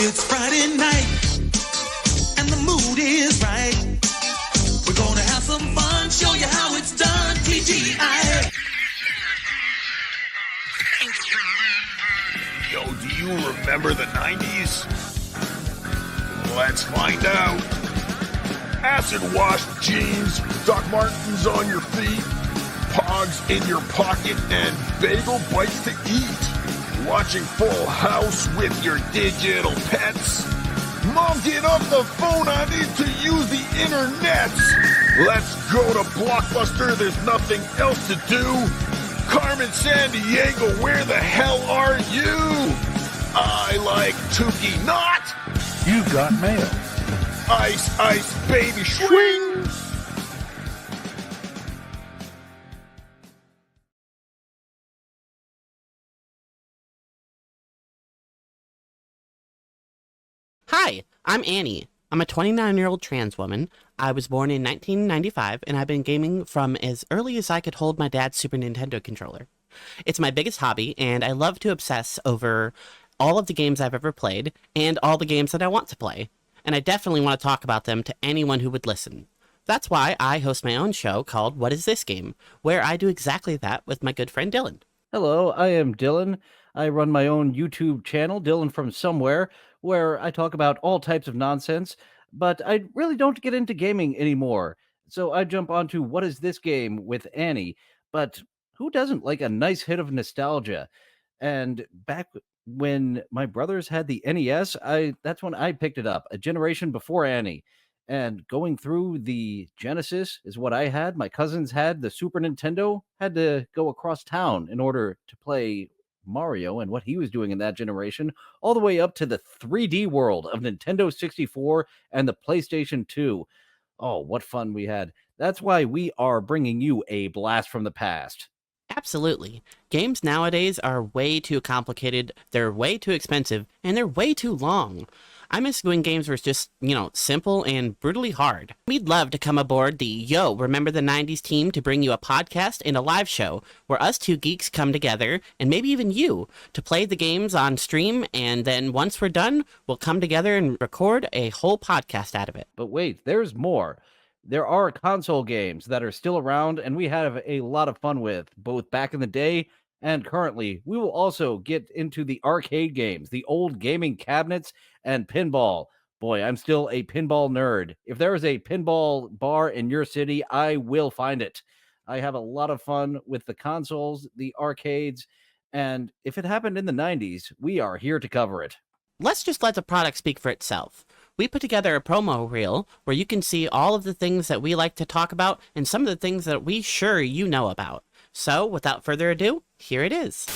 It's Friday night, and the mood is right. We're gonna have some fun, show you how it's done. TGI. Yo, do you remember the 90s? Let's find out. Acid-washed jeans, Doc Martens on your feet, Pogs in your pocket, and bagel bites to eat. Watching Full House with your digital pets. Mom, get off the phone, I need to use the internet. Let's go to Blockbuster, there's nothing else to do. Carmen Sandiego, where the hell are you? I like Tukey not. You got mail. Ice, ice, baby, swing. Hi, I'm Annie. I'm a 29-year-old trans woman. I was born in 1995, and I've been gaming from as early as I could hold my dad's Super Nintendo controller. It's my biggest hobby, and I love to obsess over all of the games I've ever played, and all the games that I want to play. And I definitely want to talk about them to anyone who would listen. That's why I host my own show called What Is This Game?, where I do exactly that with my good friend Dylan. Hello, I am Dylan. I run my own YouTube channel, Dylan from Somewhere, where I talk about all types of nonsense, but I really don't get into gaming anymore. So I jump onto What Is This Game with Annie. But who doesn't like a nice hit of nostalgia? And back when my brothers had the NES, that's when I picked it up, a generation before Annie. And going through the Genesis is what I had. My cousins had the Super Nintendo, had to go across town in order to play Mario and what he was doing in that generation, all the way up to the 3D world of Nintendo 64 and the PlayStation 2. Oh, what fun we had. That's why we are bringing you a blast from the past. Absolutely. Games nowadays are way too complicated, they're way too expensive, and they're way too long. I miss when games were just, simple and brutally hard. We'd love to come aboard the Yo, Remember the 90s team to bring you a podcast and a live show where us two geeks come together, and maybe even you, to play the games on stream, and then once we're done, we'll come together and record a whole podcast out of it. But wait, there's more. There are console games that are still around, and we have a lot of fun with, both back in the day and currently. We will also get into the arcade games, the old gaming cabinets, and pinball. Boy, I'm still a pinball nerd. If there is a pinball bar in your city, I will find it. I have a lot of fun with the consoles, the arcades, and if it happened in the 90s, we are here to cover it. Let's just let the product speak for itself. We put together a promo reel where you can see all of the things that we like to talk about and some of the things that we sure you know about. So, without further ado, here it is.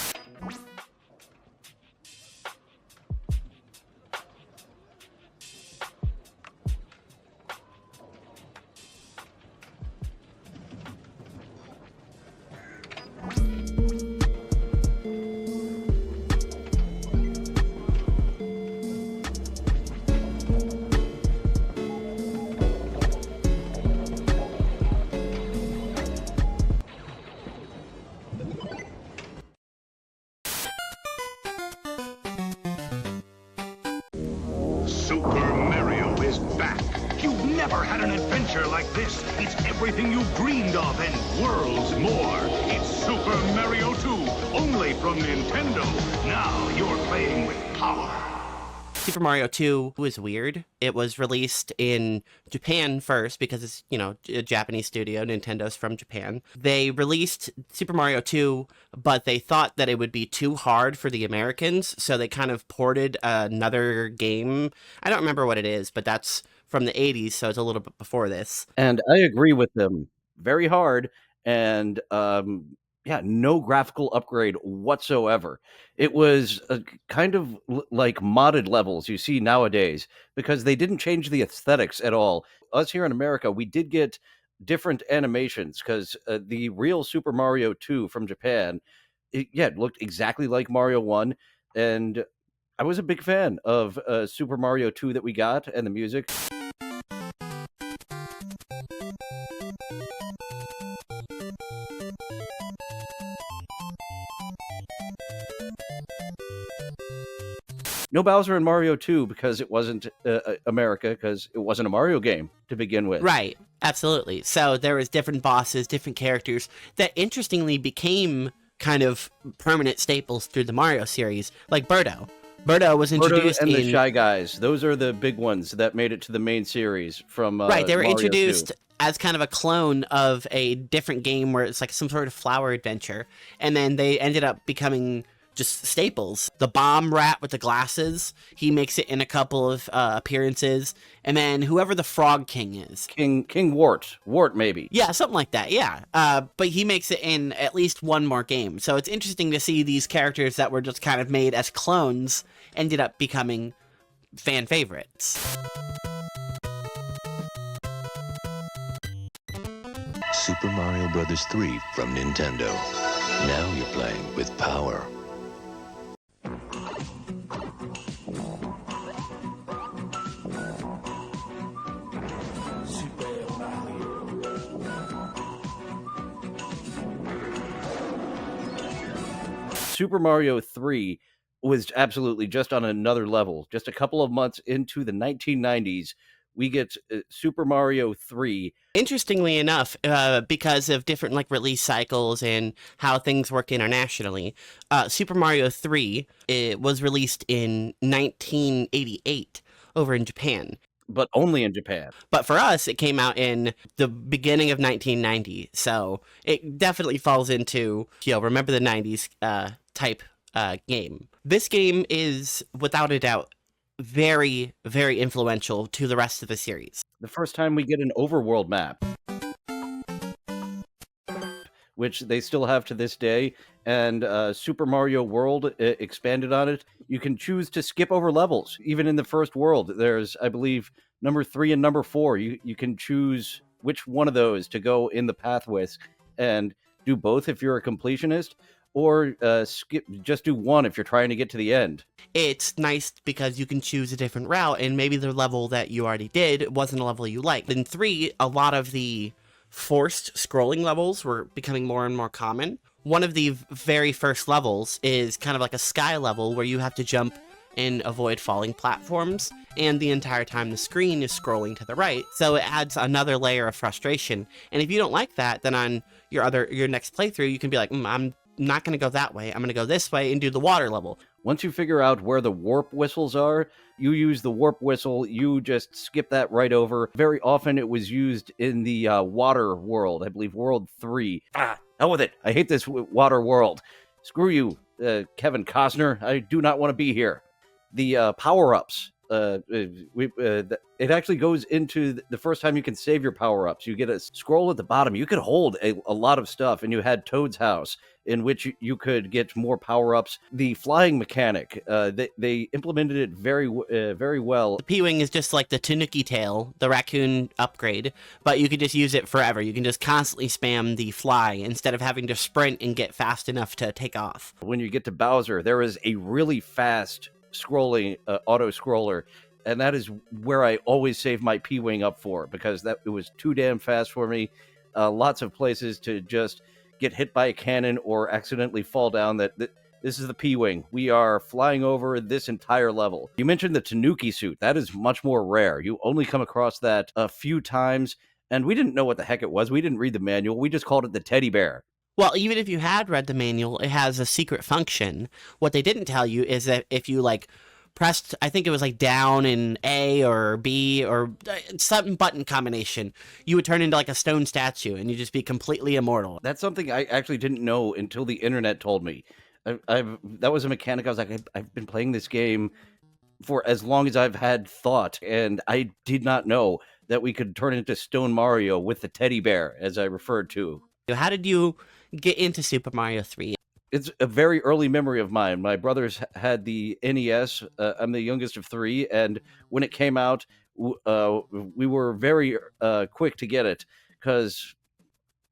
Super Mario is back. You've never had an adventure like this. It's everything you've dreamed of and worlds more. It's Super Mario 2, only from Nintendo. Now you're playing with power. Super Mario 2 was weird. It was released in Japan first because it's, a Japanese studio. Nintendo's from Japan. They released Super Mario 2, but they thought that it would be too hard for the Americans, so they kind of ported another game. I don't remember what it is, but that's from the 80s, so it's a little bit before this. And I agree with them. Very hard, and no graphical upgrade whatsoever. It was kind of like modded levels you see nowadays because they didn't change the aesthetics at all. Us here in America, we did get different animations because the real Super Mario 2 from Japan, it looked exactly like Mario 1. And I was a big fan of Super Mario 2 that we got and the music. No Bowser in Mario 2 because it wasn't America, because it wasn't a Mario game to begin with. Right, absolutely. So there was different bosses, different characters that interestingly became kind of permanent staples through the Mario series, like Birdo. Birdo was introduced and in... the Shy Guys. Those are the big ones that made it to the main series from Right, they were Mario introduced 2. as kind of a clone of a different game where it's like some sort of flower adventure, and then they ended up becoming just staples. The bomb rat with the glasses, he makes it in a couple of appearances, and then whoever the Frog King is. King Wart. Wart, maybe. Yeah, something like that, yeah. But he makes it in at least one more game. So it's interesting to see these characters that were just kind of made as clones ended up becoming fan favorites. Super Mario Bros. 3 from Nintendo. Now you're playing with power. Super Mario 3 was absolutely just on another level. Just a couple of months into the 1990s, we get Super Mario 3. Interestingly enough, because of different like release cycles and how things work internationally, Super Mario 3 was released in 1988 over in Japan. But only in Japan. But for us, it came out in the beginning of 1990, so it definitely falls into, remember the 90s type game. This game is, without a doubt, very, very influential to the rest of the series. The first time we get an overworld map, which they still have to this day, and Super Mario World expanded on it. You can choose to skip over levels. Even in the first world, there's, I believe, number 3 and number 4. You can choose which one of those to go in the path with, and do both if you're a completionist, or just do one if you're trying to get to the end. It's nice because you can choose a different route, and maybe the level that you already did wasn't a level you liked. In 3, a lot of the forced scrolling levels were becoming more and more common. One of the very first levels is kind of like a sky level where you have to jump and avoid falling platforms, and the entire time the screen is scrolling to the right, so it adds another layer of frustration. And if you don't like that, then on your next playthrough, you can be like, I'm not going to go that way, I'm going to go this way and do the water level. Once you figure out where the warp whistles are, you use the warp whistle, you just skip that right over. Very often it was used in the water world, I believe World 3. Hell with it. I hate this water world. Screw you, Kevin Costner. I do not want to be here. The power-ups. It actually goes into the first time you can save your power-ups. You get a scroll at the bottom. You could hold a lot of stuff, and you had Toad's house, in which you could get more power-ups. The flying mechanic, they implemented it very well. The P-Wing is just like the Tanuki tail, the raccoon upgrade, but you could just use it forever. You can just constantly spam the fly instead of having to sprint and get fast enough to take off. When you get to Bowser, there is a really fast scrolling auto scroller, and that is where I always save my P-Wing up for, because it was too damn fast for me. Lots of places to just get hit by a cannon or accidentally fall down. This is the P-Wing. We are flying over this entire level. You mentioned the Tanuki suit. That is much more rare. You only come across that a few times, and we didn't know what the heck it was. We didn't read the manual. We just called it the teddy bear. Well, even if you had read the manual, it has a secret function. What they didn't tell you is that if you pressed, I think it was down in A or B or some button combination, you would turn into a stone statue and you'd just be completely immortal. That's something I actually didn't know until the internet told me. That was a mechanic. I was like, I've been playing this game for as long as I've had thought, and I did not know that we could turn into Stone Mario with the teddy bear, as I referred to. How did you get into Super Mario 3? It's a very early memory of mine. My brothers had the NES. I'm the youngest of 3, and when it came out, we were very quick to get it, because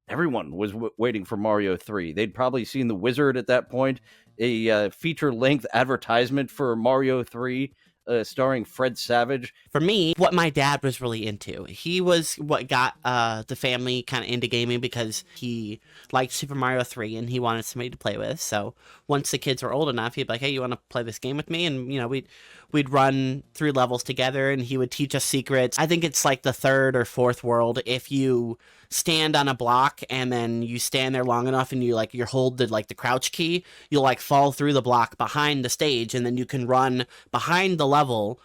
everyone was waiting for Mario 3. They'd probably seen The Wizard at that point, a feature-length advertisement for Mario 3. starring Fred Savage. For me, what my dad was really into, he was what got the family kind of into gaming because he liked Super Mario 3 and he wanted somebody to play with. So once the kids were old enough, he'd be like, hey, you want to play this game with me? And, we'd run through levels together and he would teach us secrets. I think it's like the third or fourth world. If you stand on a block and then you stand there long enough and you hold the crouch key, you'll fall through the block behind the stage and then you can run behind the level,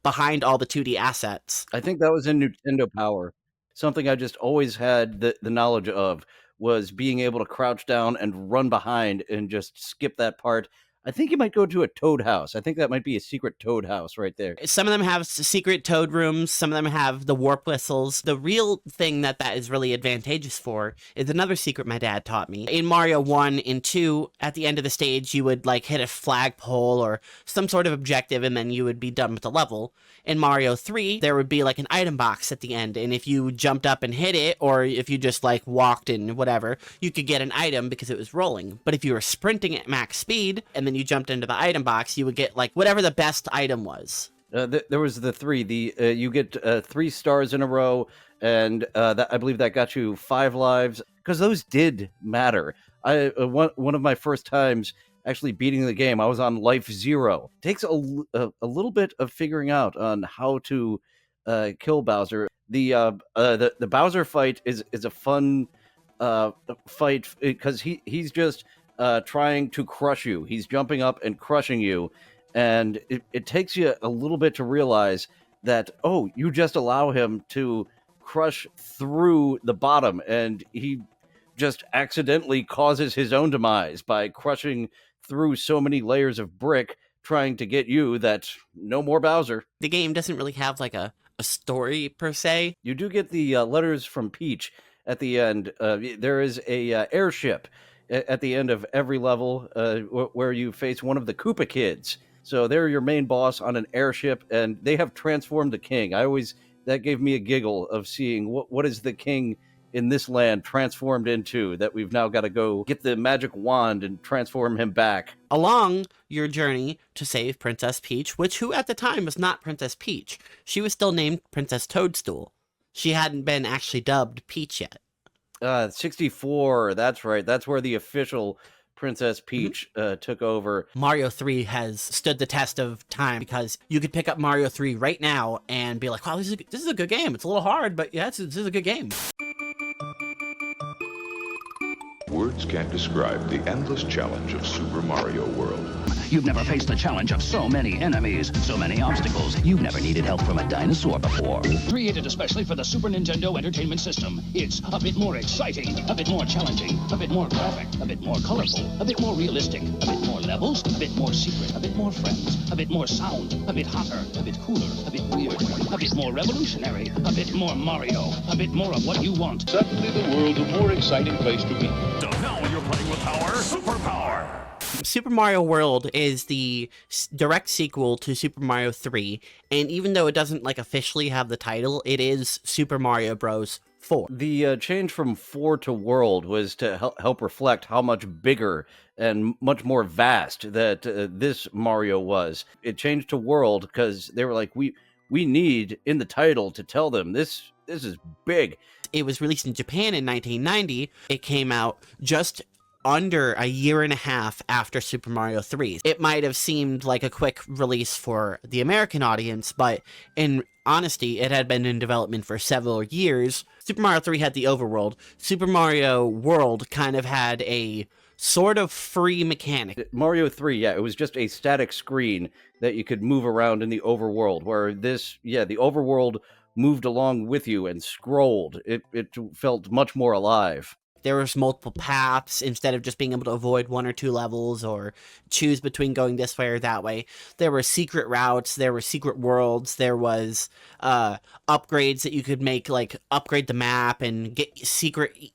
behind all the 2D assets. I think that was in Nintendo Power. Something I just always had the knowledge of was being able to crouch down and run behind and just skip that part. I think you might go to a Toad house. I think that might be a secret Toad house right there. Some of them have secret Toad rooms. Some of them have the warp whistles. The real thing that is really advantageous for is another secret my dad taught me. In Mario 1 and 2, at the end of the stage, you would hit a flagpole or some sort of objective and then you would be done with the level. In Mario 3, there would be an item box at the end, and if you jumped up and hit it, or if you just walked and whatever, you could get an item because it was rolling. But if you were sprinting at max speed and then you jumped into the item box, you would get whatever the best item was. There was the 3. You get 3 stars in a row, and I believe that got you 5 lives, because those did matter. One of my first times actually beating the game, I was on life 0. It takes a little bit of figuring out on how to kill Bowser. The Bowser fight is a fun fight because he's just trying to crush you. He's jumping up and crushing you, and it takes you a little bit to realize that, oh, you just allow him to crush through the bottom, and he just accidentally causes his own demise by crushing through so many layers of brick trying to get you that no more Bowser. The game doesn't really have a story per se. You do get the letters from Peach at the end. There is a airship at the end of every level where you face one of the Koopa kids. So they're your main boss on an airship, and they have transformed the king. That gave me a giggle of seeing what is the king in this land transformed into, that we've now got to go get the magic wand and transform him back. Along your journey to save Princess Peach, who at the time was not Princess Peach. She was still named Princess Toadstool. She hadn't been actually dubbed Peach yet. 64, that's right. That's where the official Princess Peach took over. Mario 3 has stood the test of time because you could pick up Mario 3 right now and be like, wow, this is a good game. It's a little hard, but yeah, this is a good game. Words can't describe the endless challenge of Super Mario World. You've never faced the challenge of so many enemies, so many obstacles. You've never needed help from a dinosaur before. Created especially for the Super Nintendo Entertainment System, it's a bit more exciting, a bit more challenging, a bit more graphic, a bit more colorful, a bit more realistic, a bit more levels, a bit more secret, a bit more friends, a bit more sound, a bit hotter, a bit cooler, a bit weird, a bit more revolutionary, a bit more Mario, a bit more of what you want. Suddenly the world's a more exciting place to be. So now you're playing with power, superpower. Super Mario World is the direct sequel to Super Mario 3, and even though it doesn't officially have the title, it is Super Mario Bros. 4. The change from 4 to World was to help reflect how much bigger and much more vast that this Mario was. It changed to World because they were like, we need in the title to tell them this is big. It was released in Japan in 1990. It came out just under a year and a half after Super Mario 3. It might have seemed like a quick release for the American audience, but in honesty, it had been in development for several years. Super Mario 3 had the overworld. Super Mario World kind of had a sort of free mechanic. Mario 3, yeah, it was just a static screen that you could move around in the overworld, where this, yeah, the overworld moved along with you and scrolled. It felt much more alive. There was multiple paths instead of just being able to avoid 1 or 2 levels or choose between going this way or that way. There were secret routes, there were secret worlds, there was upgrades that you could make, upgrade the map and get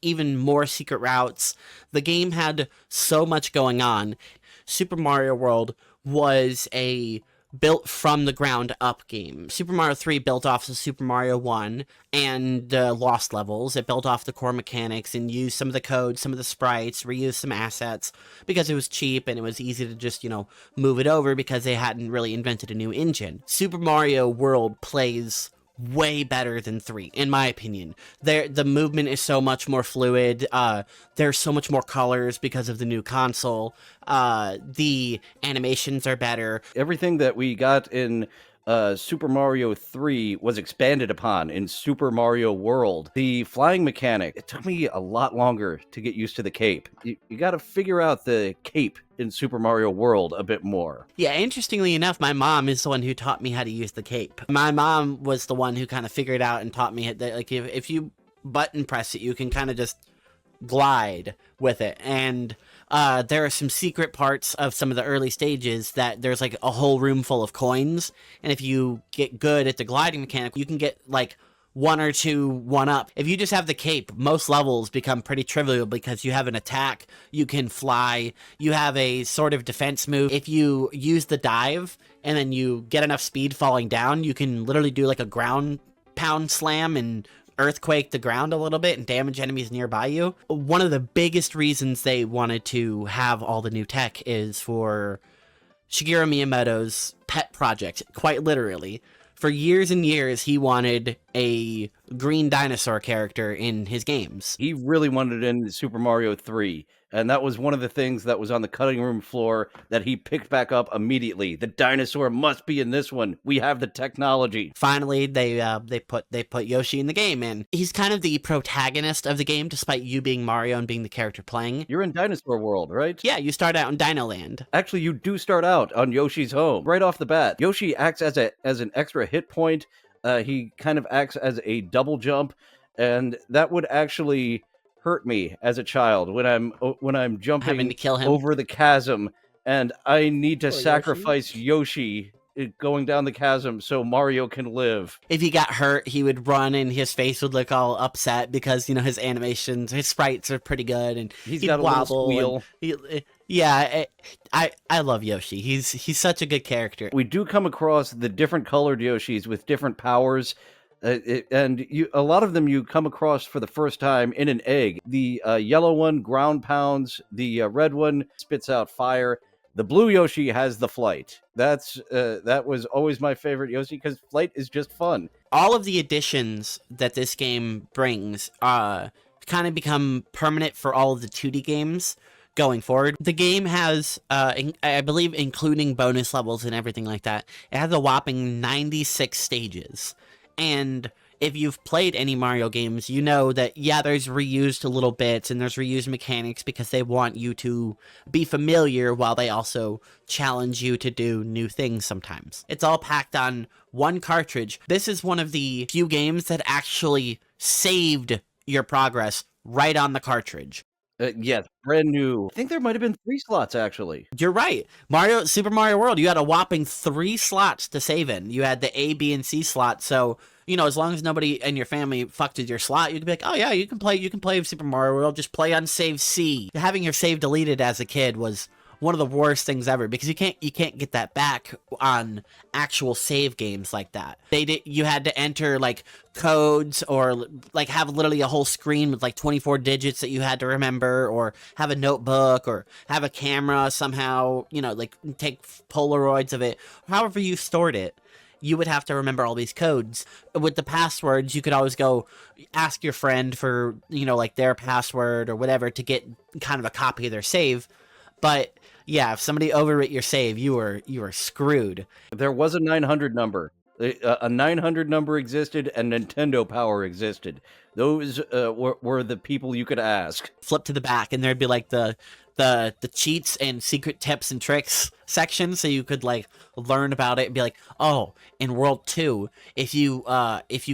even more secret routes. The game had so much going on. Super Mario World was a built from the ground up game. Super Mario 3 built off the Super Mario 1 and Lost Levels. It built off the core mechanics and used some of the code, some of the sprites, reused some assets because it was cheap and it was easy to just, move it over because they hadn't really invented a new engine. Super Mario World plays way better than 3, in my opinion. The movement is so much more fluid. There's so much more colors because of the new console. The animations are better. Everything that we got in Super Mario 3 was expanded upon in Super Mario World. The flying mechanic, it took me a lot longer to get used to the cape. You got to figure out the cape in Super Mario World a bit more. Yeah, interestingly enough, my mom is the one who taught me how to use the cape. My mom was the one who kind of figured out and taught me that, like, if you button press it, you can kind of just glide with it. And there are some secret parts of some of the early stages that there's like a whole room full of coins. And if you get good at the gliding mechanic, you can get like 1 or 2 1-up. If you just have the cape, most levels become pretty trivial because you have an attack, you can fly, you have a sort of defense move. If you use the dive and then you get enough speed falling down, you can literally do like a ground pound slam and earthquake the ground a little bit and damage enemies nearby you. One of the biggest reasons they wanted to have all the new tech is for Shigeru Miyamoto's pet project, quite literally. For years and years, he wanted a green dinosaur character in his games. He really wanted it in Super Mario 3, and that was one of the things that was on the cutting room floor that he picked back up immediately. The dinosaur must be in this one. We have the technology. Finally, they put Yoshi in the game, and he's kind of the protagonist of the game, despite you being Mario and being the character playing. You're in Dinosaur World, right? Yeah, you start out in Dino Land. Actually, you do start out on Yoshi's home right off the bat. Yoshi acts as an extra hit point. He kind of acts as a double jump, and that would actually hurt me as a child when I'm jumping Having to kill him over the chasm, and I need to sacrifice Yoshi going down the chasm so Mario can live. If he got hurt, he would run and his face would look all upset because, his animations, his sprites are pretty good, and he's got a little squeal. Yeah, I love Yoshi. He's such a good character. We do come across the different colored Yoshis with different powers. And a lot of them you come across for the first time in an egg. The yellow one ground pounds, the red one spits out fire. The blue Yoshi has the flight. That was always my favorite Yoshi because flight is just fun. All of the additions that this game brings kind of become permanent for all of the 2D games going forward. The game has, I believe, including bonus levels and everything like that, it has a whopping 96 stages. And if you've played any Mario games, you know that, yeah, there's reused little bits and there's reused mechanics because they want you to be familiar while they also challenge you to do new things sometimes. It's all packed on one cartridge. This is one of the few games that actually saved your progress right on the cartridge. Yes, brand new. I think there might have been 3 slots, actually. You're right. Super Mario World, you had a whopping 3 slots to save in. You had the A, B, and C slot, so, as long as nobody in your family fucked with your slot, you could be like, oh yeah, you can play Super Mario World, just play on save C. Having your save deleted as a kid was one of the worst things ever because you can't get that back on actual save games like that. You had to enter like codes or like have literally a whole screen with like 24 digits that you had to remember, or have a notebook or have a camera somehow, like take Polaroids of it. However you stored it, you would have to remember all these codes. With the passwords, you could always go ask your friend for, like their password or whatever to get kind of a copy of their save. But yeah, if somebody overwrit your save, you were screwed. There was a 900 number. A 900 number existed, and Nintendo Power existed. Those were the people you could ask. Flip to the back, and there'd be like the cheats and secret tips and tricks section, so you could like learn about it and be like, oh, in World 2, if you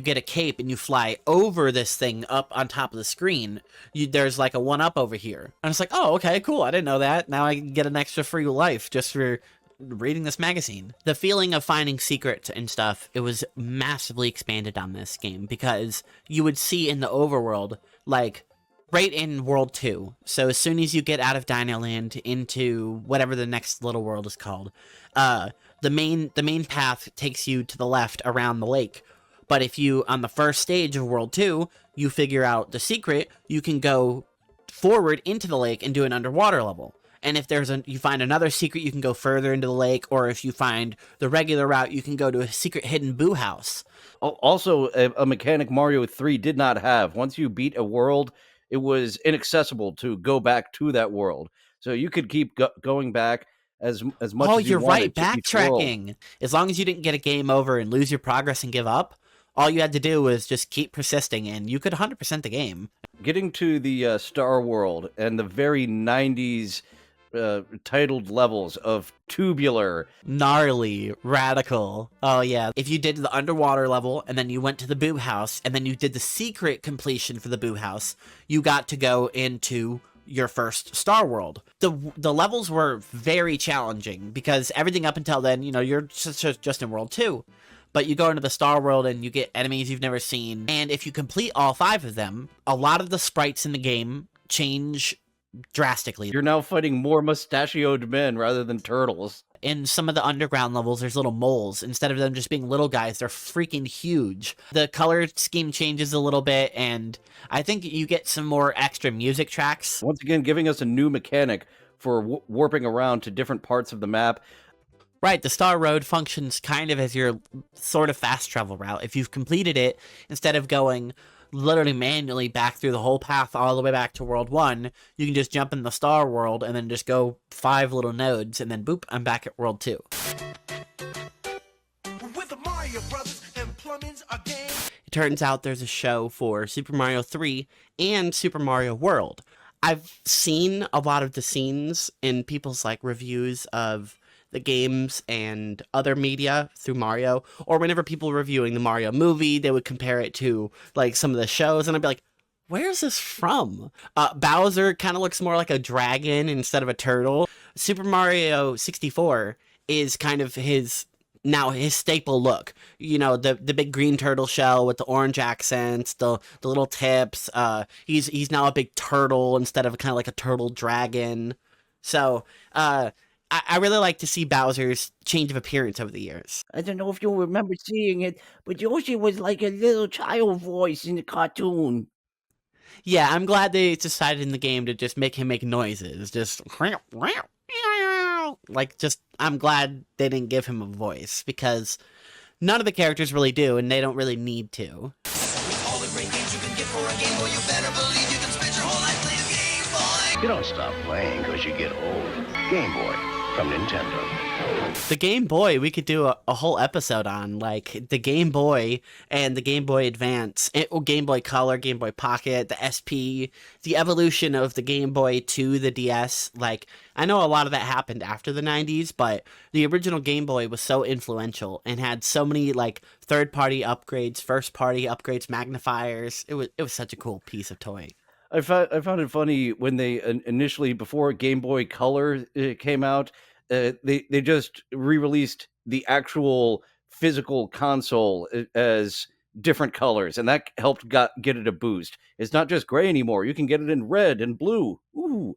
get a cape and you fly over this thing up on top of the screen, there's like a 1-up over here. And it's like, oh, okay, cool, I didn't know that. Now I can get an extra free life just for reading this magazine. The feeling of finding secrets and stuff, it was massively expanded on this game because you would see in the overworld, like, Right in World 2. So as soon as you get out of Dino Land into whatever the next little world is called, the main path takes you to the left around the lake. But if you, on the first stage of World 2, you figure out the secret, you can go forward into the lake and do an underwater level. And if you find another secret, you can go further into the lake, or if you find the regular route, you can go to a secret hidden boo house. Also, a mechanic Mario 3 did not have. Once you beat a world, it was inaccessible to go back to that world. So you could keep going back as much as you wanted. Oh, you're right, to each world. backtracking. As long as you didn't get a game over and lose your progress and give up, all you had to do was just keep persisting, and you could 100% the game. Getting to the Star World and the very 90s titled levels of Tubular. Gnarly, radical. Oh yeah, if you did the underwater level and then you went to the boo house and then you did the secret completion for the boo house, you got to go into your first Star World. The levels were very challenging because everything up until then, you're just in World 2. But you go into the Star World and you get enemies you've never seen. And if you complete all 5 of them, a lot of the sprites in the game change drastically. You're now fighting more mustachioed men rather than turtles. In some of the underground levels, there's little moles. Instead of them just being little guys, they're freaking huge. The color scheme changes a little bit, and I think you get some more extra music tracks. Once again, giving us a new mechanic for warping around to different parts of the map. Right, the Star Road functions kind of as your sort of fast travel route. If you've completed it, instead of going literally manually back through the whole path all the way back to World 1, you can just jump in the Star World and then just go 5 little nodes, and then boop, I'm back at World 2. With the Mario Brothers and plumbing's a game. It turns out there's a show for Super Mario 3 and Super Mario World. I've seen a lot of the scenes in people's reviews of the games and other media through Mario, or whenever people were reviewing the Mario movie, they would compare it to some of the shows, and I'd be like, where's this from? Bowser kind of looks more like a dragon instead of a turtle. Super Mario 64 is kind of his staple look. The big green turtle shell with the orange accents, the little tips. He's now a big turtle instead of kind of like a turtle dragon. So, I really like to see Bowser's change of appearance over the years. I don't know if you'll remember seeing it, but Yoshi was like a little child voice in the cartoon. Yeah, I'm glad they decided in the game to just make him make noises. I'm glad they didn't give him a voice, because none of the characters really do, and they don't really need to. All the great games you can get for a Game Boy, you better believe you can spend your whole life playing Game Boy. You don't stop playing because you get old. Game Boy from Nintendo. The Game Boy, we could do a whole episode on, the Game Boy and the Game Boy Advance, or Game Boy Color, Game Boy Pocket, the SP, the evolution of the Game Boy to the DS. I know a lot of that happened after the 90s, but the original Game Boy was so influential and had so many, third-party upgrades, first-party upgrades, magnifiers. It was such a cool piece of toy. I found it funny when they initially, before Game Boy Color came out, they just re-released the actual physical console as different colors, and that helped get it a boost. It's not just gray anymore. You can get it in red and blue. Ooh.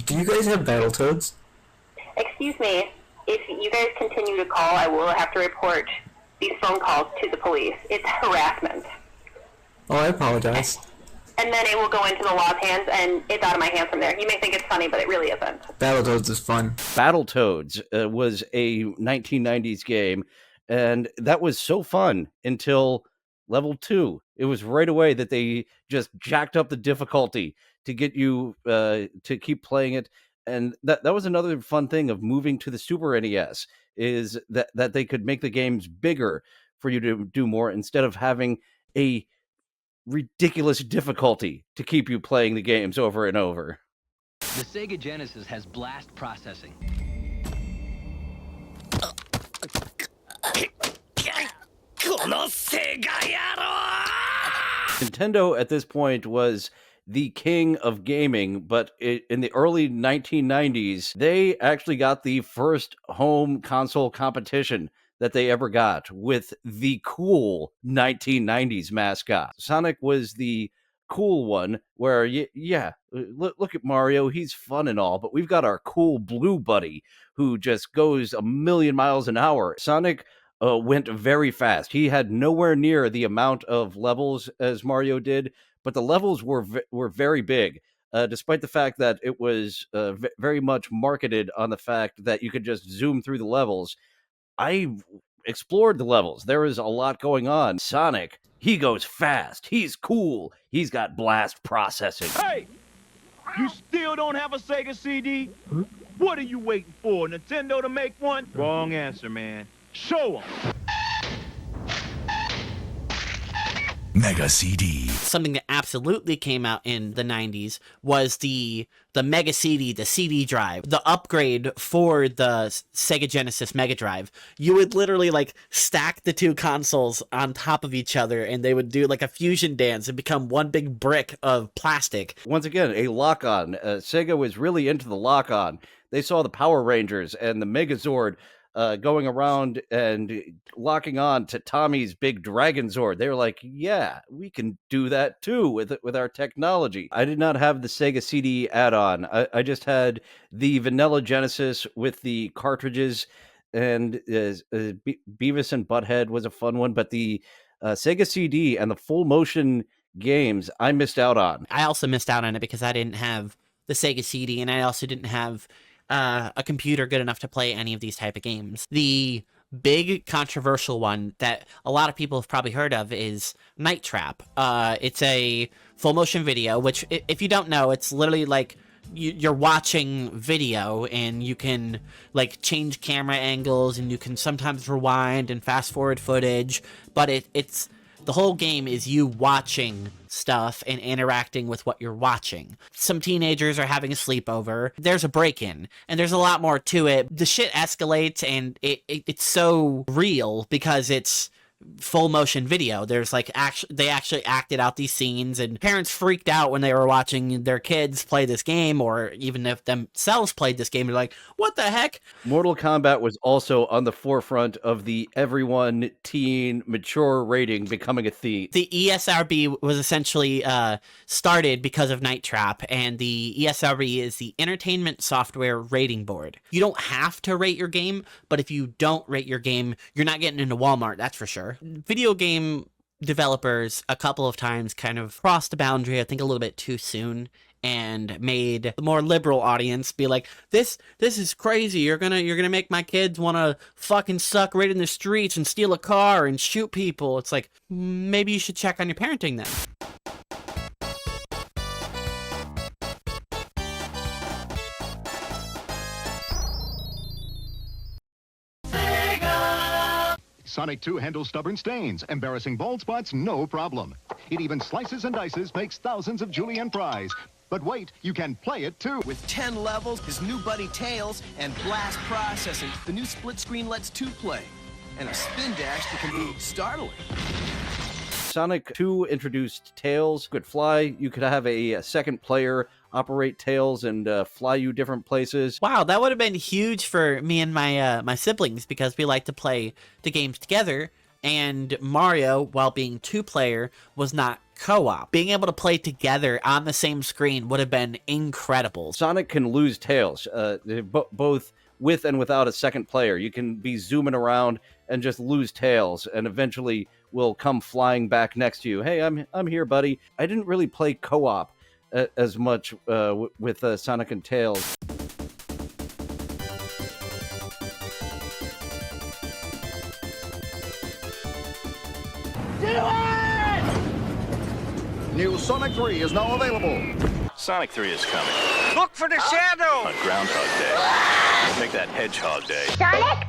Do you guys have Battletoads? Excuse me. If you guys continue to call, I will have to report these phone calls to the police. It's harassment. Oh, I apologize. And then it will go into the law's hands, and it's out of my hands from there. You may think it's funny, but it really isn't. Battletoads is fun. Battletoads was a 1990s game, and that was so fun until level 2. It was right away that they just jacked up the difficulty to get you to keep playing it. And that was another fun thing of moving to the Super NES, is that they could make the games bigger for you to do more instead of having a ridiculous difficulty to keep you playing the games over and over. The Sega Genesis has blast processing. Nintendo at this point was the king of gaming, but in the early 1990s, they actually got the first home console competition that they ever got with the cool 1990s mascot. Sonic was the cool one where, look at Mario, he's fun and all, but we've got our cool blue buddy who just goes a million miles an hour. Sonic went very fast. He had nowhere near the amount of levels as Mario did, but the levels were very big. Despite the fact that it was very much marketed on the fact that you could just zoom through the levels, I explored the levels. There is a lot going on. Sonic, he goes fast. He's cool. He's got blast processing. Hey! You still don't have a Sega CD? What are you waiting for? Nintendo to make one? Wrong answer, man. Show 'em! Mega CD. Something that absolutely came out in the 90s was the Mega CD, the CD drive, the upgrade for the Sega Genesis Mega Drive. You would literally like stack the two consoles on top of each other and they would do like a fusion dance and become one big brick of plastic. Once again, a lock-on. Sega was really into the lock-on. They saw the Power Rangers and the Megazord going around and locking on to Tommy's big Dragon Zord. They were like, yeah, we can do that too with our technology. I did not have the Sega CD add-on. I just had the vanilla Genesis with the cartridges, and Beavis and Butthead was a fun one, but the Sega CD and the full motion games I missed out on. I also missed out on it because I didn't have the Sega CD, and I also didn't have a computer good enough to play any of these type of games. The big controversial one that a lot of people have probably heard of is Night Trap. It's a full motion video, which if you don't know, it's literally like you're watching video and you can like change camera angles and you can sometimes rewind and fast forward footage, but it's the whole game is you watching stuff and interacting with what you're watching. Some teenagers are having a sleepover. There's a break-in, and there's a lot more to it. The shit escalates, and it's so real because it's full motion video. There's like they actually acted out these scenes, and parents freaked out when they were watching their kids play this game, or even if themselves played this game. They're like, what the heck? Mortal Kombat was also on the forefront of the everyone teen mature rating becoming a thing. The ESRB was essentially started because of Night Trap, and the ESRB is the Entertainment Software Rating Board. You don't have to rate your game, but if you don't rate your game, you're not getting into Walmart, that's for sure. Video game developers a couple of times kind of crossed the boundary, I think a little bit too soon, and made the more liberal audience be like, this is crazy. You're gonna make my kids want to fucking suck right in the streets and steal a car and shoot people. It's like, maybe you should check on your parenting then. Sonic 2 handles stubborn stains, embarrassing bald spots, no problem. It even slices and dices, makes thousands of julienne fries. But wait, you can play it too. With 10 levels, his new buddy Tails, and blast processing, the new split screen lets 2 play. And a spin dash that can be startling. Sonic 2 introduced Tails, could fly. You could have a second player operate Tails and fly you different places. Wow, that would have been huge for me and my siblings because we like to play the games together. And Mario, while being 2-player, was not co-op. Being able to play together on the same screen would have been incredible. Sonic can lose Tails, both with and without a second player. You can be zooming around and just lose Tails, and eventually will come flying back next to you. Hey, I'm here, buddy. I didn't really play co-op as much with Sonic and Tails. Do it! New Sonic 3 is now available. Sonic 3 is coming. Look for the shadow! On Groundhog Day. Make that Hedgehog Day. Sonic?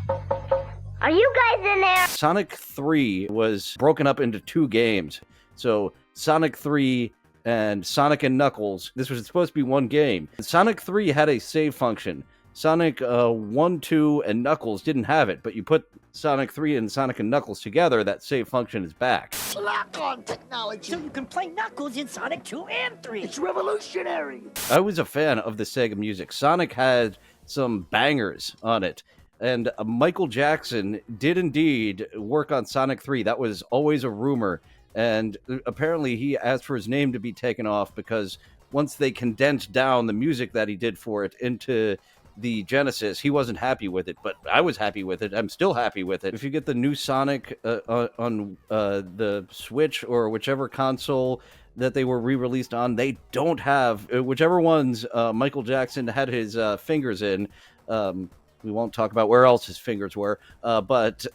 Are you guys in there? Sonic 3 was broken up into 2 games. So Sonic 3 and Sonic and Knuckles, this was supposed to be one game. Sonic 3 had a save function Sonic 1, 2, and Knuckles didn't have it, but you put Sonic 3 and Sonic and Knuckles together, that save function is back. Lock-on technology. So you can play Knuckles in Sonic 2 and 3. It's revolutionary. I was a fan of the Sega music. Sonic had some bangers on it. And Michael Jackson did indeed work on Sonic 3. That was always a rumor. And apparently he asked for his name to be taken off because once they condensed down the music that he did for it into the Genesis, he wasn't happy with it, but I was happy with it. I'm still happy with it. If you get the new Sonic on the Switch or whichever console that they were re-released on, they don't have whichever ones Michael Jackson had his fingers in. We won't talk about where else his fingers were, but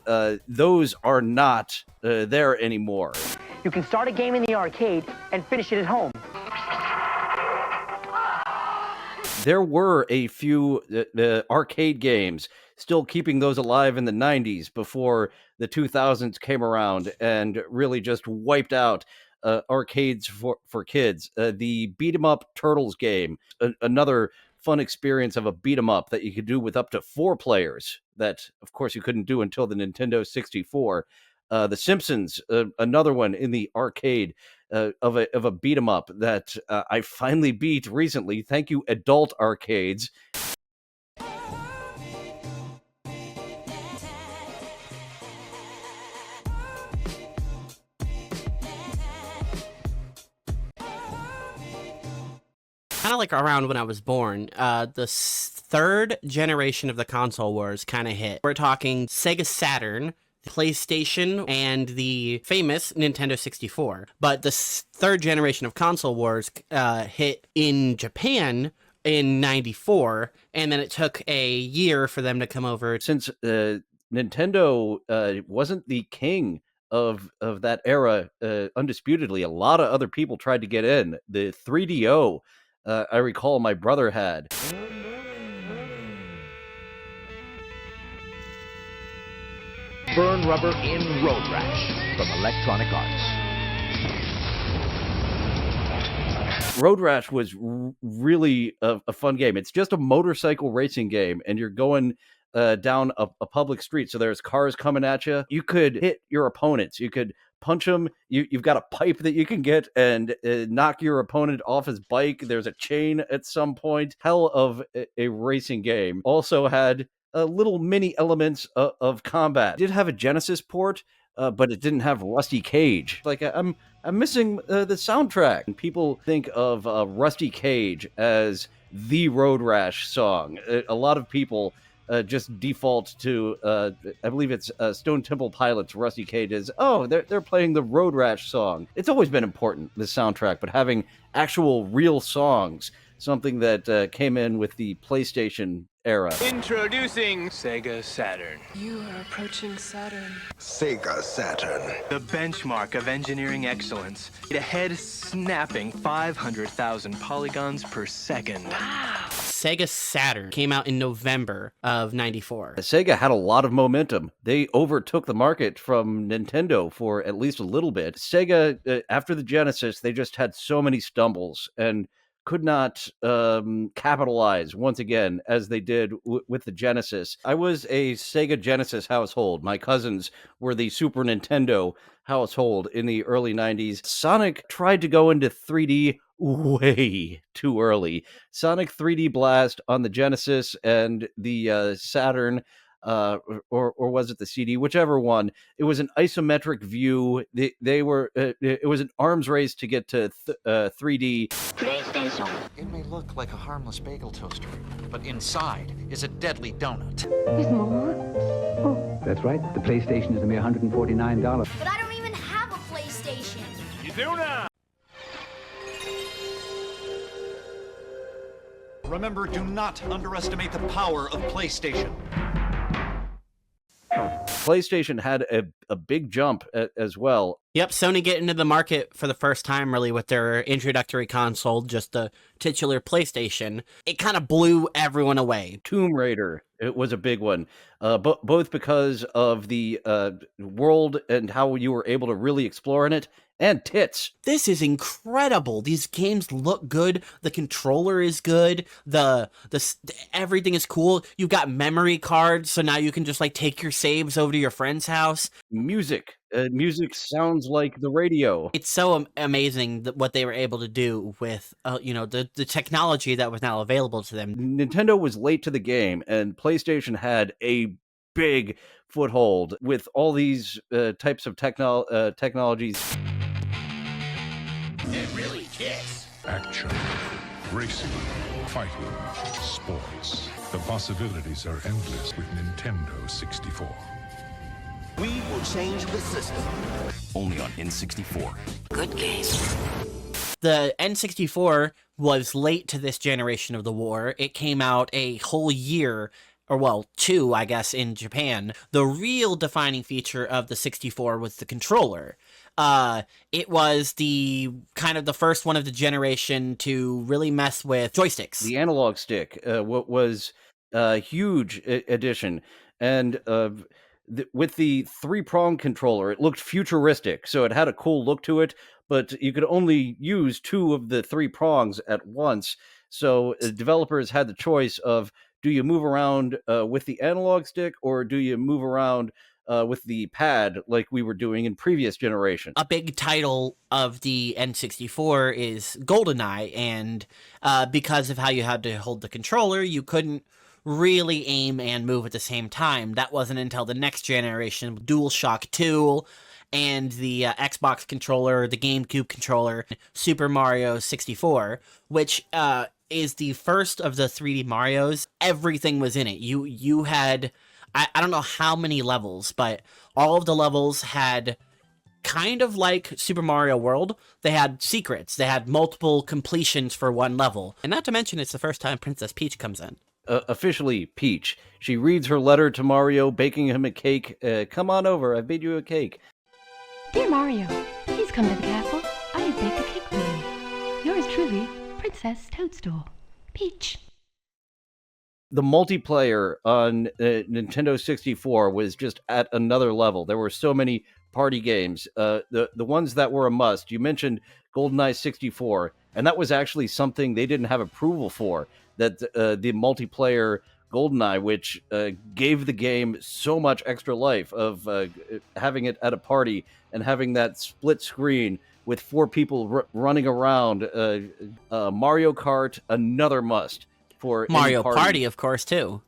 those are not there anymore. You can start a game in the arcade and finish it at home. There were a few arcade games still keeping those alive in the 90s before the 2000s came around and really just wiped out arcades for kids. The Beat 'em Up Turtles game, another fun experience of a beat 'em up that you could do with up to 4 players that, of course, you couldn't do until the Nintendo 64. The Simpsons, another one in the arcade of a beat 'em up that I finally beat recently. Thank you, adult arcades. Kind of like around when I was born, the third generation of the console wars kind of hit. We're talking Sega Saturn, PlayStation, and the famous Nintendo 64. But the third generation of console wars hit in Japan in 94, and then it took a year for them to come over. Since Nintendo wasn't the king of that era, undisputedly, a lot of other people tried to get in. The 3DO, I recall my brother had. Burn Rubber in Road Rash from Electronic Arts. Road Rash was really a fun game. It's just a motorcycle racing game, and you're going down a public street. So there's cars coming at you. You could hit your opponents. You could punch them. You've got a pipe that you can get and knock your opponent off his bike. There's a chain at some point. Hell of a racing game. Also had little mini elements of combat. It did have a Genesis port, but it didn't have Rusty Cage. Like I'm missing the soundtrack. And people think of Rusty Cage as the Road Rash song. A lot of people just default to, I believe it's Stone Temple Pilots. Rusty Cage is, oh, they're playing the Road Rash song. It's always been important, the soundtrack, but having actual real songs, something that came in with the PlayStation era. Introducing Sega Saturn. You are approaching Saturn. Sega Saturn. The benchmark of engineering excellence. A head-snapping 500,000 polygons per second. Wow. Sega Saturn came out in November of 94. Sega had a lot of momentum. They overtook the market from Nintendo for at least a little bit. Sega, after the Genesis, they just had so many stumbles and could not capitalize once again as they did with the Genesis. I was a Sega Genesis household. My cousins were the Super Nintendo household in the early 90s. Sonic tried to go into 3D way too early. Sonic 3D Blast on the Genesis and the Saturn, or was it the CD? Whichever one. It was an isometric view. They were. It was an arms race to get to 3D. PlayStation. It may look like a harmless bagel toaster, but inside is a deadly donut. There's more? Oh, that's right. The PlayStation is a mere $149. But I don't even have a PlayStation. You do now. Remember, do not underestimate the power of PlayStation. PlayStation had a big jump as well. Yep, Sony getting into the market for the first time really with their introductory console, just the titular PlayStation. It kind of blew everyone away. Tomb Raider, it was a big one, both because of the world and how you were able to really explore in it, and tits. This is incredible. These games look good. The controller is good. Everything is cool. You've got memory cards, so now you can just like take your saves over to your friend's house. Music. Music sounds like the radio. It's so amazing what they were able to do with, the technology that was now available to them. Nintendo was late to the game, and PlayStation had a big foothold with all these types of technologies. It really kicks. Action, racing, fighting, sports. The possibilities are endless with Nintendo 64. We will change the system. Only on N64. Good game. The N64 was late to this generation of the war. It came out a whole year, or well, 2, I guess, in Japan. The real defining feature of the 64 was the controller. It was the kind of the first one of the generation to really mess with joysticks. The analog stick was a huge addition, and with the 3-prong controller, it looked futuristic, so it had a cool look to it, but you could only use 2 of the 3 prongs at once, so developers had the choice of, do you move around with the analog stick, or do you move around with the pad like we were doing in previous generations? A big title of the N64 is GoldenEye, and because of how you had to hold the controller, you couldn't really aim and move at the same time. That wasn't until the next generation, DualShock 2, and the Xbox controller, the GameCube controller, Super Mario 64, which is the first of the 3D Marios. Everything was in it. You had, I don't know how many levels, but all of the levels had, kind of like Super Mario World, they had secrets. They had multiple completions for one level. And not to mention, it's the first time Princess Peach comes in. Officially Peach. She reads her letter to Mario, baking him a cake. Come on over, I've made you a cake. Dear Mario, please come to the castle. I have baked a cake for you. Yours truly, Princess Toadstool. Peach. The multiplayer on Nintendo 64 was just at another level. There were so many party games. The ones that were a must, you mentioned GoldenEye 64, and that was actually something they didn't have approval for, that the multiplayer GoldenEye, which gave the game so much extra life of having it at a party and having that split screen with 4 people running around. Mario Kart, another must for Mario Party, of course, too.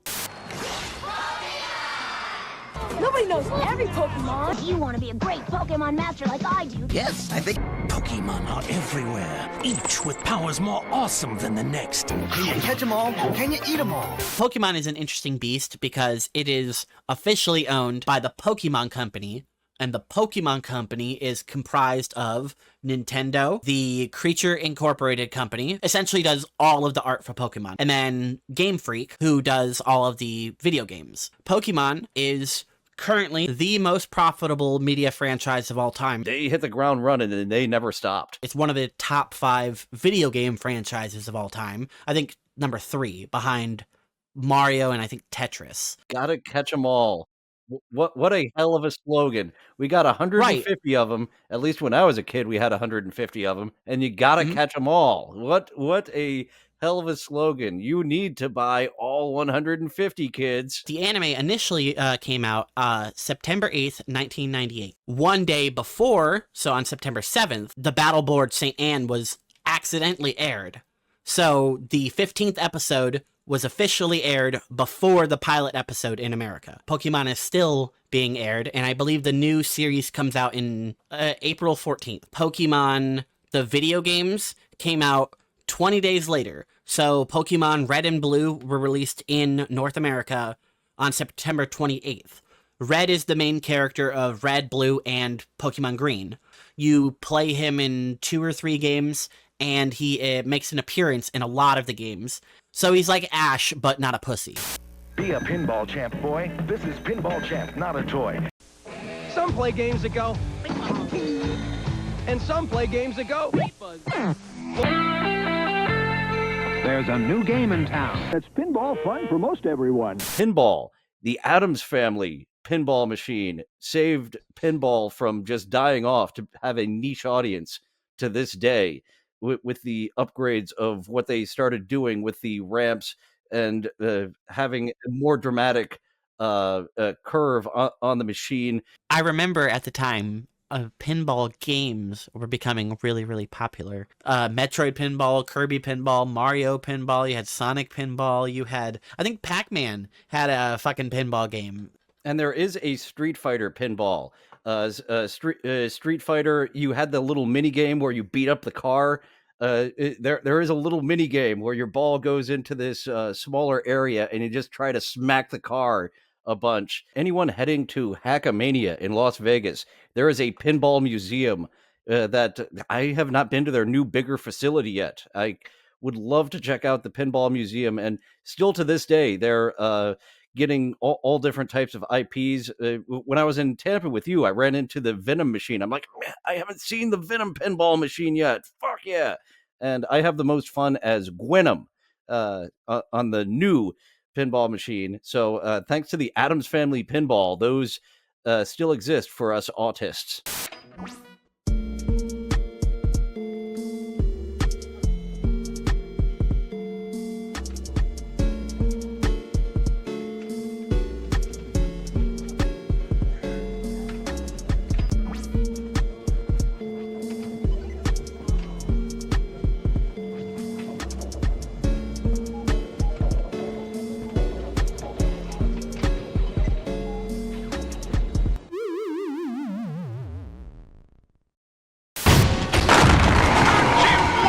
Nobody knows every Pokemon. You want to be a great Pokemon master like I do. Yes, I think Pokemon are everywhere, each with powers more awesome than the next. Can you catch them all? Can you eat them all? Pokemon is an interesting beast because it is officially owned by the Pokemon Company, and the Pokemon Company is comprised of Nintendo, the Creature Incorporated company, essentially does all of the art for Pokemon, and then Game Freak, who does all of the video games. Pokemon is currently the most profitable media franchise of all time. They hit the ground running and they never stopped. It's one of the top 5 video game franchises of all time. I think number 3 behind Mario and I think Tetris. Gotta catch them all. What a hell of a slogan. We got 150 of them. At least when I was a kid, we had 150 of them. And you gotta catch them all. What a hell of a slogan. You need to buy all 150, kids. The anime initially came out September 8th, 1998. One day before, so on September 7th, the Battleborn St. Anne was accidentally aired. So the 15th episode was officially aired before the pilot episode in America. Pokemon is still being aired, and I believe the new series comes out in April 14th. Pokemon, the video games, came out 20 days later. So Pokemon Red and Blue were released in North America on September 28th. Red is the main character of Red, Blue, and Pokemon Green. You play him in 2 or 3 games, and he makes an appearance in a lot of the games. So he's like Ash, but not a pussy. Be a pinball champ, boy. This is Pinball Champ, not a toy. Some play games that go... and some play games that go... There's a new game in town. It's pinball fun for most everyone. Pinball, the Addams Family, pinball machine saved pinball from just dying off to have a niche audience to this day with the upgrades of what they started doing with the ramps and having a more dramatic curve on the machine. I remember at the time, pinball games were becoming really, really popular. Metroid Pinball, Kirby Pinball, Mario Pinball, you had Sonic Pinball, you had, I think Pac-Man had a fucking pinball game. And there is a Street Fighter pinball. Street Fighter, you had the little mini game where you beat up the car. There is a little mini game where your ball goes into this smaller area and you just try to smack the car a bunch. Anyone heading to Hackamania in Las Vegas, there is a pinball museum that I have not been to their new, bigger facility yet. I would love to check out the pinball museum, and still to this day, they're getting all different types of IPs. When I was in Tampa with you, I ran into the Venom machine. I'm like, man, I haven't seen the Venom pinball machine yet. Fuck yeah. And I have the most fun as Gwenom on the new pinball machine. So thanks to the Addams Family Pinball, those still exist for us autists.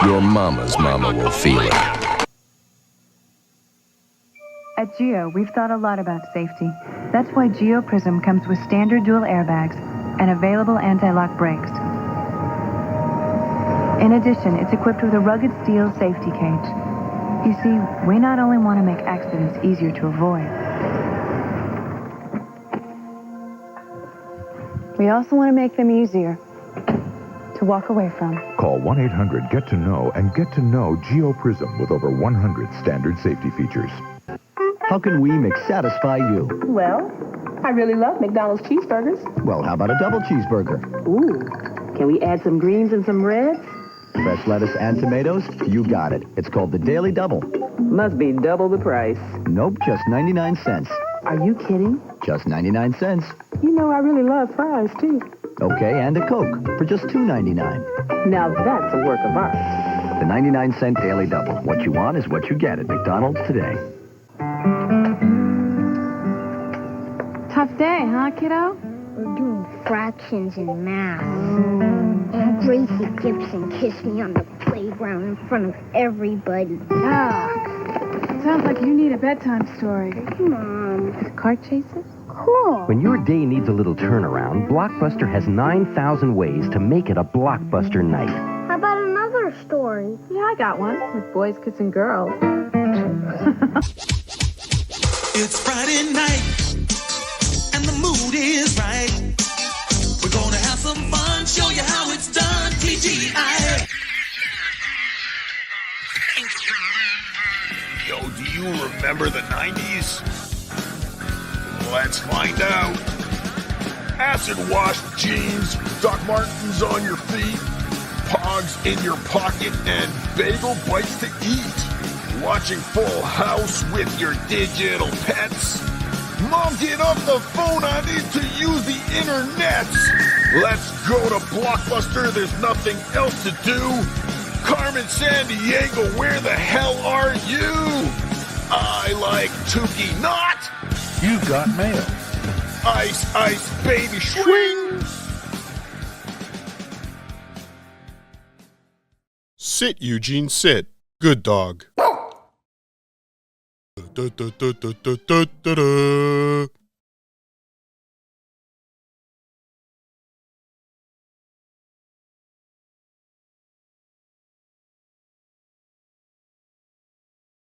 Your mama's mama will feel it. At Geo, we've thought a lot about safety. That's why Geo Prism comes with standard dual airbags and available anti-lock brakes. In addition, it's equipped with a rugged steel safety cage. You see, we not only want to make accidents easier to avoid, we also want to make them easier to walk away from. Call 1-800-GET-TO-KNOW and get to know Geo Prism with over 100 standard safety features. How can we McSatisfy you? Well, I really love McDonald's cheeseburgers. Well, how about a double cheeseburger? Ooh, can we add some greens and some reds? Fresh lettuce and tomatoes? You got it. It's called the Daily Double. Must be double the price. Nope, just 99 cents. Are you kidding? Just 99 cents. You know I really love fries, too. Okay, and a Coke for just $2.99. Now that's a work of art. The 99-cent Daily Double. What you want is what you get at McDonald's today. Tough day, huh, kiddo? We're doing fractions and math. And Gracie Gibson kissed me on the playground in front of everybody. Yuck. Sounds like you need a bedtime story. Mom. Car chases? Cool. When your day needs a little turnaround, Blockbuster has 9,000 ways to make it a Blockbuster night. How about another story? Yeah, I got one. With boys kissing girls. It's Friday night, and the mood is right. We're gonna have some fun, show you how it's done, TGI. Yo, do you remember the 90s? Let's find out. Acid wash jeans, Doc Martens on your feet, Pogs in your pocket, and bagel bites to eat. Watching Full House with your digital pets. Mom, get off the phone, I need to use the internet. Let's go to Blockbuster, there's nothing else to do. Carmen Sandiego, where the hell are you? I like Tukey not. You got mail. Ice, ice, baby, swing. Sit, Eugene, sit. Good dog. Da, da, da, da, da, da, da, da.